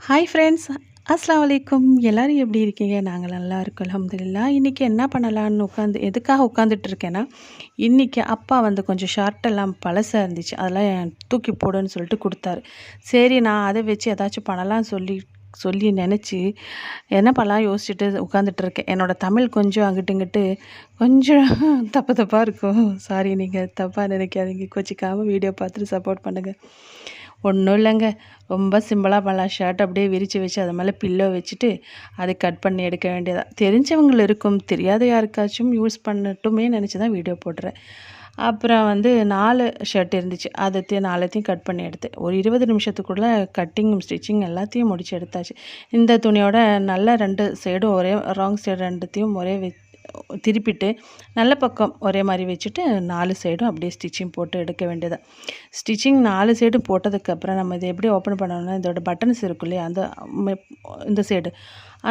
Hi friends, அஸ்ஸலாமு அலைக்கும். எல்லோரும் எப்படி இருக்கீங்க? நாங்கள் நல்லா இருக்கோம் அல்ஹம்துலில்லாஹ். இன்றைக்கி என்ன பண்ணலான்னு எதுக்காக உட்காந்துட்டு இருக்கேன்னா, இன்றைக்கி அப்பா வந்து கொஞ்சம் ஷர்ட்டெல்லாம் பழசாக இருந்துச்சு, அதெல்லாம் தூக்கி போடுன்னு சொல்லிட்டு கொடுத்தாரு. சரி, நான் அதை வச்சு ஏதாச்சும் பண்ணலாம்னு சொல்லி நினச்சி என்ன பண்ணலாம் யோசிச்சுட்டு உட்காந்துட்டு இருக்கேன். என்னோடய தமிழ் கொஞ்சம் அங்கிட்டு இங்கிட்டு கொஞ்சம் தப்பு தப்பாக இருக்கும். சாரி, நீங்கள் தப்பாக நினைக்காதீங்க, கோச்சிக்காமல் வீடியோ பார்த்துட்டு சப்போர்ட் பண்ணுங்கள். ஒன்றும் இல்லைங்க, ரொம்ப சிம்பிளாக பண்ணலாம். ஷர்ட் அப்படியே விரித்து வச்சு அது மேலே பில்லோ வச்சுட்டு அதை கட் பண்ணி எடுக்க வேண்டியதாக. தெரிஞ்சவங்க இருக்கும், தெரியாத யாருக்காச்சும் யூஸ் பண்ணட்டுமே நினச்சி தான் வீடியோ போடுறேன். அப்புறம் வந்து 4 ஷர்ட் இருந்துச்சு, அதை 4த்தையும் கட் பண்ணி எடுத்தேன். ஒரு 20 நிமிஷத்துக்குள்ளே கட்டிங் ஸ்டிச்சிங் எல்லாத்தையும் முடிச்சு எடுத்தாச்சு. இந்த துணியோட நல்ல 2 சைடும் ஒரே ராங் சைடு 2த்தையும் ஒரே திருப்பிட்டு நல்ல பக்கம் ஒரே மாதிரி வச்சுட்டு 4 சைடும் அப்படியே ஸ்டிச்சிங் போட்டு எடுக்க வேண்டியது. ஸ்டிச்சிங் 4 சைடும் போட்டதுக்கப்புறம் நம்ம இதை எப்படி ஓப்பன் பண்ணணும்னா, இதோட பட்டன்ஸ் இருக்கும் இல்லையா, இந்த சைடு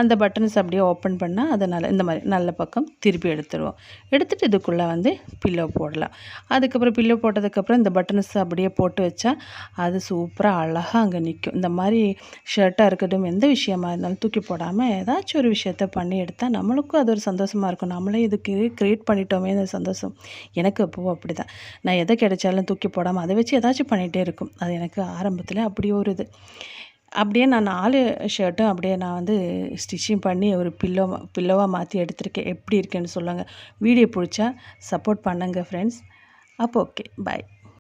அந்த பட்டன்ஸ் அப்படியே ஓப்பன் பண்ணால் அதனால் இந்த மாதிரி நல்ல பக்கம் திருப்பி எடுத்துடுவோம். எடுத்துகிட்டு இதுக்குள்ளே வந்து பில்லோ போடலாம். அதுக்கப்புறம் பில்லோ போட்டதுக்கப்புறம் இந்த பட்டன்ஸ் அப்படியே போட்டு வச்சா அது சூப்பராக அழகாக அங்கே நிற்கும். இந்த மாதிரி ஷர்ட்டாக இருக்கட்டும், எந்த விஷயமா இருந்தாலும் தூக்கி போடாமல் ஏதாச்சும் ஒரு விஷயத்த பண்ணி எடுத்தால் நம்மளுக்கும் அது ஒரு சந்தோஷமாக இருக்கும். நம்மளே இதுக்கு க்ரியேட் பண்ணிட்டோமே அந்த சந்தோஷம் எனக்கு அப்போது அப்படி தான். நான் எதை கிடைச்சாலும் தூக்கி போடாமல் அதை வச்சு ஏதாச்சும் பண்ணிகிட்டே இருக்கும். அது எனக்கு ஆரம்பத்தில் அப்படி ஒரு இது. அப்படியே நான் 4 ஷர்ட்டும் அப்படியே நான் வந்து ஸ்டிச்சிங் பண்ணி ஒரு பில்லோவாக மாற்றி எடுத்திருக்கேன். எப்படி இருக்குன்னு சொல்லுங்கள். வீடியோ பிடிச்சா சப்போர்ட் பண்ணுங்கள் ஃப்ரெண்ட்ஸ். அப்போ ஓகே, பாய்.